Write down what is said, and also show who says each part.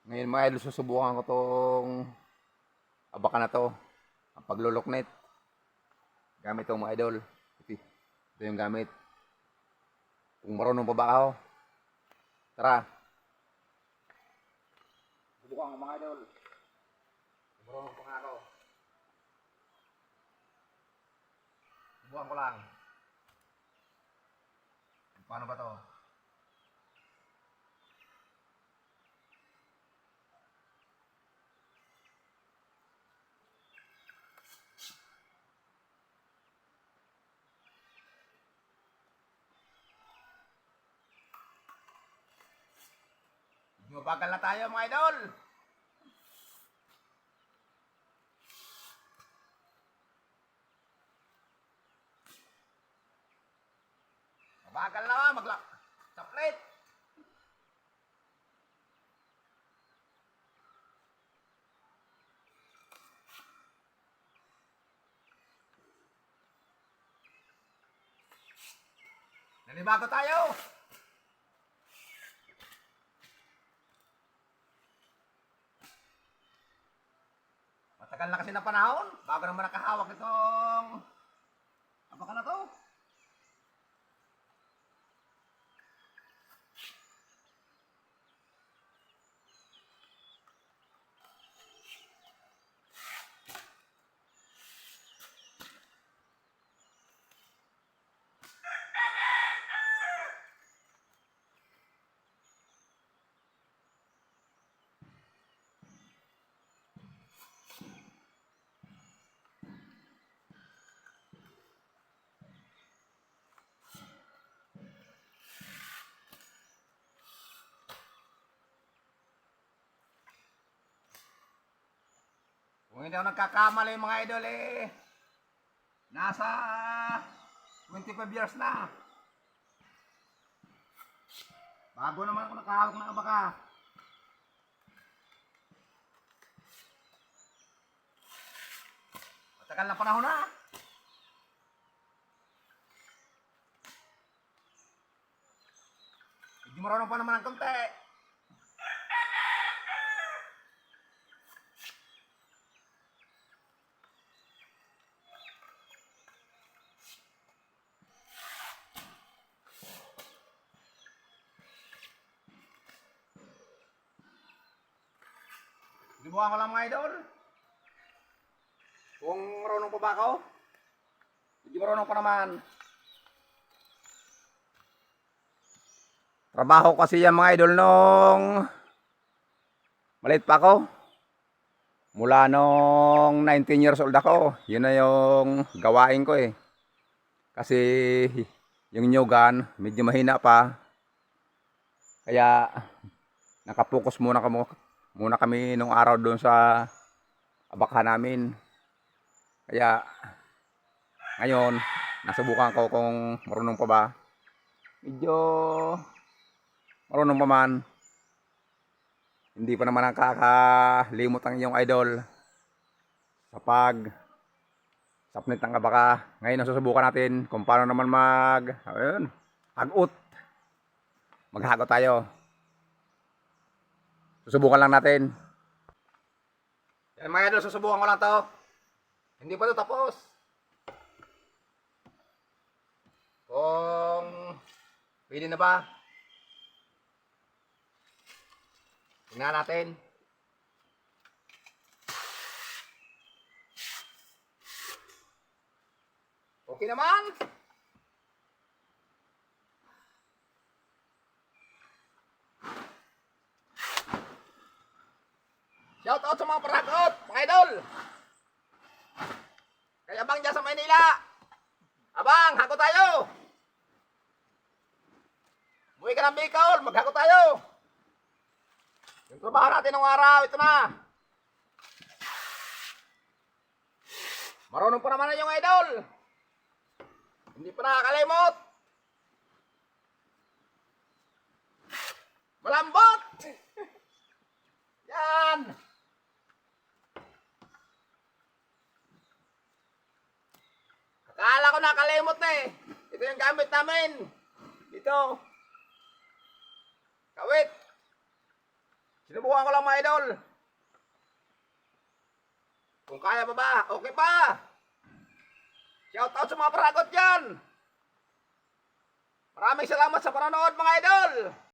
Speaker 1: Ngayon mga idol, susubukan ko tong abaka na to. Ang pagluluknit. Gamit tong mga idol. Ito yung gamit. Kung marunong pa ba ako. Tara. Subukan ko mga idol. Kung marunong pa nga ako. Subukan ko lang. Paano ba to? Mabagal na tayo mga idol. Mabagal na maglak. Saplit. Nanibago tayo. Matagal na kasi na panahon. Bago naman nakahawak itong abaka na to. Kung hindi ako nagkakamali mga idol nasa 25 years na. Bago naman ako nakahawak ng abaka. Matagal na panahon na. Hindi marunong pa naman ng konti. Sinubukan ko lang mga idol. Kung marunong pa ba ako? Hindi marunong pa naman. Trabaho kasi yan mga idol nung maliit pa ako. Mula nung 19 years old ako. Yun na yung gawain ko Kasi yung nyugan medyo mahina pa. Kaya nakapokus muna kami nung araw doon sa abaka namin. Kaya ngayon nasubukan ko kung marunong pa ba. Medyo marunong pa man. Hindi pa naman nakakalimot ang iyong idol sa pag sapnit ng abaka. Ngayon nasusubukan natin kung paano naman hagot. Maghagot tayo. Susubukan lang natin. Yan mga idol, susubukan ko lang to. Hindi pa to tapos. Kung pwede na ba? Tingnan natin. Okay naman. Shout out sa mga paragot, mga idol. Kaya abang dyan sa Maynila. Abang, hago tayo. Muwi ka ng Bicol, maghago tayo. Yung trabaho natin ng araw, ito na. Marunong pa naman na yung idol. Hindi pa nakakalimot. Malambot. Yan. Akala ko nakalimot na Ito yung gamit namin. Dito. Kawit. Sinubukan ko lang mga idol. Kung kaya pa ba, okay pa. Shout out sa mga paragot dyan. Maraming salamat sa panonood mga idol.